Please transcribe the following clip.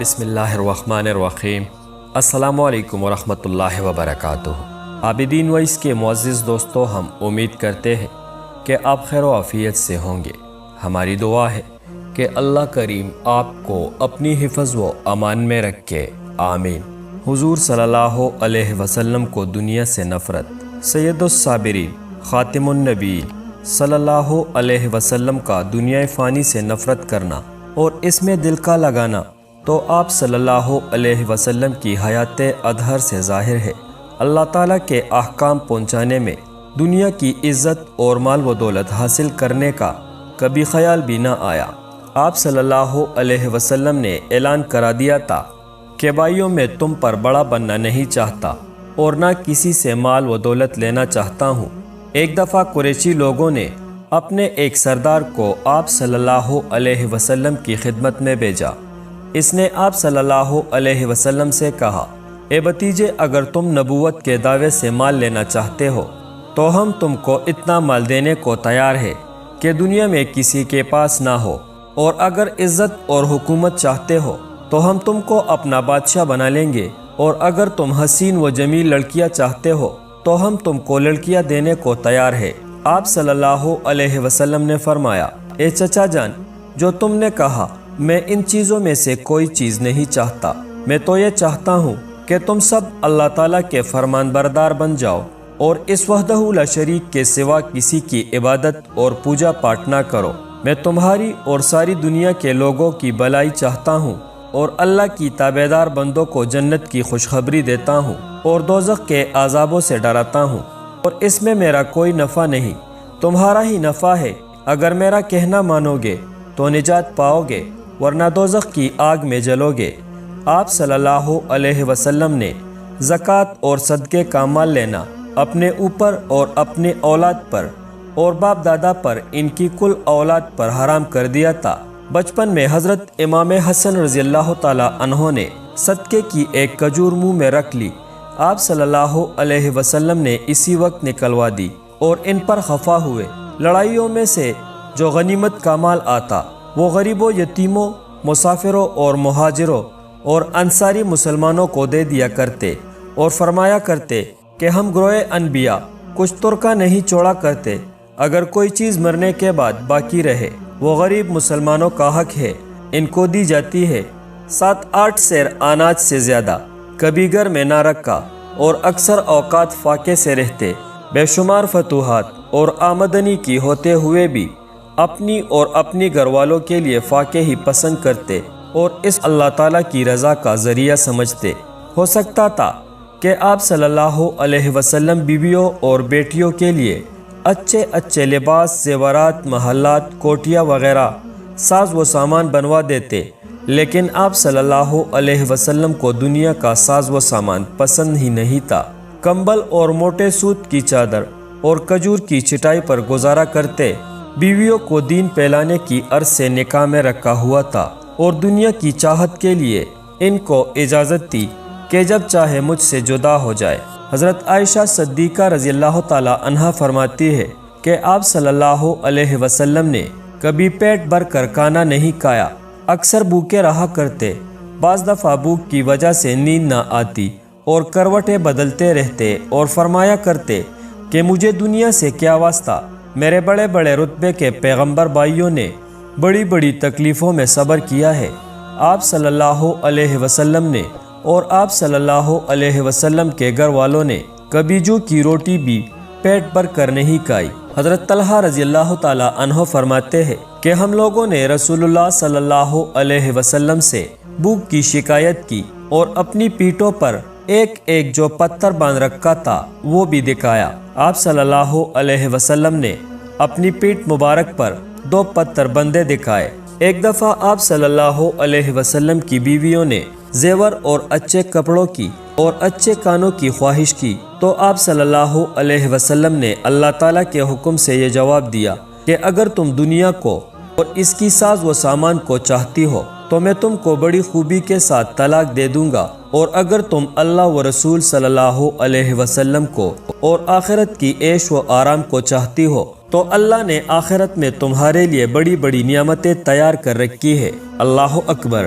بسم اللہ الرحمن الرحیم۔ السلام علیکم ورحمۃ اللہ وبرکاتہ۔ عابدین وائس کے معزز دوستو، ہم امید کرتے ہیں کہ آپ خیر و عافیت سے ہوں گے۔ ہماری دعا ہے کہ اللہ کریم آپ کو اپنی حفظ و امان میں رکھے، آمین۔ حضور صلی اللہ علیہ وسلم کو دنیا سے نفرت، سید الصابرین خاتم النبی صلی اللہ علیہ وسلم کا دنیا فانی سے نفرت کرنا اور اس میں دل کا لگانا تو آپ صلی اللہ علیہ وسلم کی حیات اطہر سے ظاہر ہے۔ اللہ تعالیٰ کے احکام پہنچانے میں دنیا کی عزت اور مال و دولت حاصل کرنے کا کبھی خیال بھی نہ آیا۔ آپ صلی اللہ علیہ وسلم نے اعلان کرا دیا تھا کہ بھائیوں میں تم پر بڑا بننا نہیں چاہتا اور نہ کسی سے مال و دولت لینا چاہتا ہوں۔ ایک دفعہ قریشی لوگوں نے اپنے ایک سردار کو آپ صلی اللہ علیہ وسلم کی خدمت میں بھیجا۔ اس نے آپ صلی اللہ علیہ وسلم سے کہا، اے بھتیجے، اگر تم نبوت کے دعوے سے مال لینا چاہتے ہو تو ہم تم کو اتنا مال دینے کو تیار ہے کہ دنیا میں کسی کے پاس نہ ہو، اور اگر عزت اور حکومت چاہتے ہو تو ہم تم کو اپنا بادشاہ بنا لیں گے، اور اگر تم حسین و جمیل لڑکیاں چاہتے ہو تو ہم تم کو لڑکیاں دینے کو تیار ہے۔ آپ صلی اللہ علیہ وسلم نے فرمایا، اے چچا جان، جو تم نے کہا میں ان چیزوں میں سے کوئی چیز نہیں چاہتا، میں تو یہ چاہتا ہوں کہ تم سب اللہ تعالیٰ کے فرمان بردار بن جاؤ اور اس وحدہ لا شریک کے سوا کسی کی عبادت اور پوجا پاٹ نہ کرو۔ میں تمہاری اور ساری دنیا کے لوگوں کی بھلائی چاہتا ہوں اور اللہ کی تابعدار بندوں کو جنت کی خوشخبری دیتا ہوں اور دوزخ کے عذابوں سے ڈراتا ہوں، اور اس میں میرا کوئی نفع نہیں، تمہارا ہی نفع ہے۔ اگر میرا کہنا مانو گے تو نجات پاؤ گے، ورنہ دوزخ کی آگ میں جلو گے۔ آپ صلی اللہ علیہ وسلم نے زکوٰۃ اور صدقے کا مال لینا اپنے اوپر اور اپنے اولاد پر اور باپ دادا پر، ان کی کل اولاد پر حرام کر دیا تھا۔ بچپن میں حضرت امام حسن رضی اللہ تعالیٰ عنہ نے صدقے کی ایک کھجور منہ میں رکھ لی، آپ صلی اللہ علیہ وسلم نے اسی وقت نکلوا دی اور ان پر خفا ہوئے۔ لڑائیوں میں سے جو غنیمت کا مال آتا وہ غریبوں، یتیموں، مسافروں اور مہاجروں اور انصاری مسلمانوں کو دے دیا کرتے، اور فرمایا کرتے کہ ہم گروہ انبیاء کچھ ترکہ نہیں چھوڑا کرتے، اگر کوئی چیز مرنے کے بعد باقی رہے وہ غریب مسلمانوں کا حق ہے، ان کو دی جاتی ہے۔ 7-8 سیر اناج سے زیادہ کبھی گھر میں نہ رکھا، اور اکثر اوقات فاقے سے رہتے، بے شمار فتوحات اور آمدنی کی ہوتے ہوئے بھی اپنی اور اپنی گھر والوں کے لیے فاقے ہی پسند کرتے اور اس اللہ تعالیٰ کی رضا کا ذریعہ سمجھتے۔ ہو سکتا تھا کہ آپ صلی اللہ علیہ وسلم بیویوں اور بیٹیوں کے لیے اچھے اچھے لباس، زیورات، محلات، کوٹیاں وغیرہ ساز و سامان بنوا دیتے، لیکن آپ صلی اللہ علیہ وسلم کو دنیا کا ساز و سامان پسند ہی نہیں تھا۔ کمبل اور موٹے سوت کی چادر اور کھجور کی چٹائی پر گزارا کرتے۔ بیویوں کو دین پھیلانے کی عرض سے نکاح میں رکھا ہوا تھا، اور دنیا کی چاہت کے لیے ان کو اجازت تھی کہ جب چاہے مجھ سے جدا ہو جائے۔ حضرت عائشہ صدیقہ رضی اللہ تعالی عنہا فرماتی ہے کہ آپ صلی اللہ علیہ وسلم نے کبھی پیٹ بھر کر کھانا نہیں کھایا، اکثر بھوکے رہا کرتے۔ بعض دفعہ بھوک کی وجہ سے نیند نہ آتی اور کروٹیں بدلتے رہتے، اور فرمایا کرتے کہ مجھے دنیا سے کیا واسطہ، میرے بڑے بڑے رتبے کے پیغمبر بھائیوں نے بڑی بڑی تکلیفوں میں صبر کیا ہے، آپ صلی اللہ علیہ وسلم نے اور آپ صلی اللہ علیہ وسلم کے گھر والوں نے کبھی جو کی روٹی بھی پیٹ بھر کر نہیں کھائی۔ حضرت طلحہ رضی اللہ تعالی عنہ فرماتے ہیں کہ ہم لوگوں نے رسول اللہ صلی اللہ علیہ وسلم سے بھوک کی شکایت کی اور اپنی پیٹھوں پر ایک ایک جو پتھر باندھ رکھا تھا وہ بھی دکھایا۔ آپ صلی اللہ علیہ وسلم نے اپنی پیٹھ مبارک پر 2 پتھر بندے دکھائے۔ ایک دفعہ آپ صلی اللہ علیہ وسلم کی بیویوں نے زیور اور اچھے کپڑوں کی اور اچھے کانوں کی خواہش کی، تو آپ صلی اللہ علیہ وسلم نے اللہ تعالیٰ کے حکم سے یہ جواب دیا کہ اگر تم دنیا کو اور اس کی ساز و سامان کو چاہتی ہو تو میں تم کو بڑی خوبی کے ساتھ طلاق دے دوں گا، اور اگر تم اللہ و رسول صلی اللہ علیہ وسلم کو اور آخرت کی عیش و آرام کو چاہتی ہو تو اللہ نے آخرت میں تمہارے لیے بڑی بڑی نعمتیں تیار کر رکھی ہے۔ اللہ اکبر۔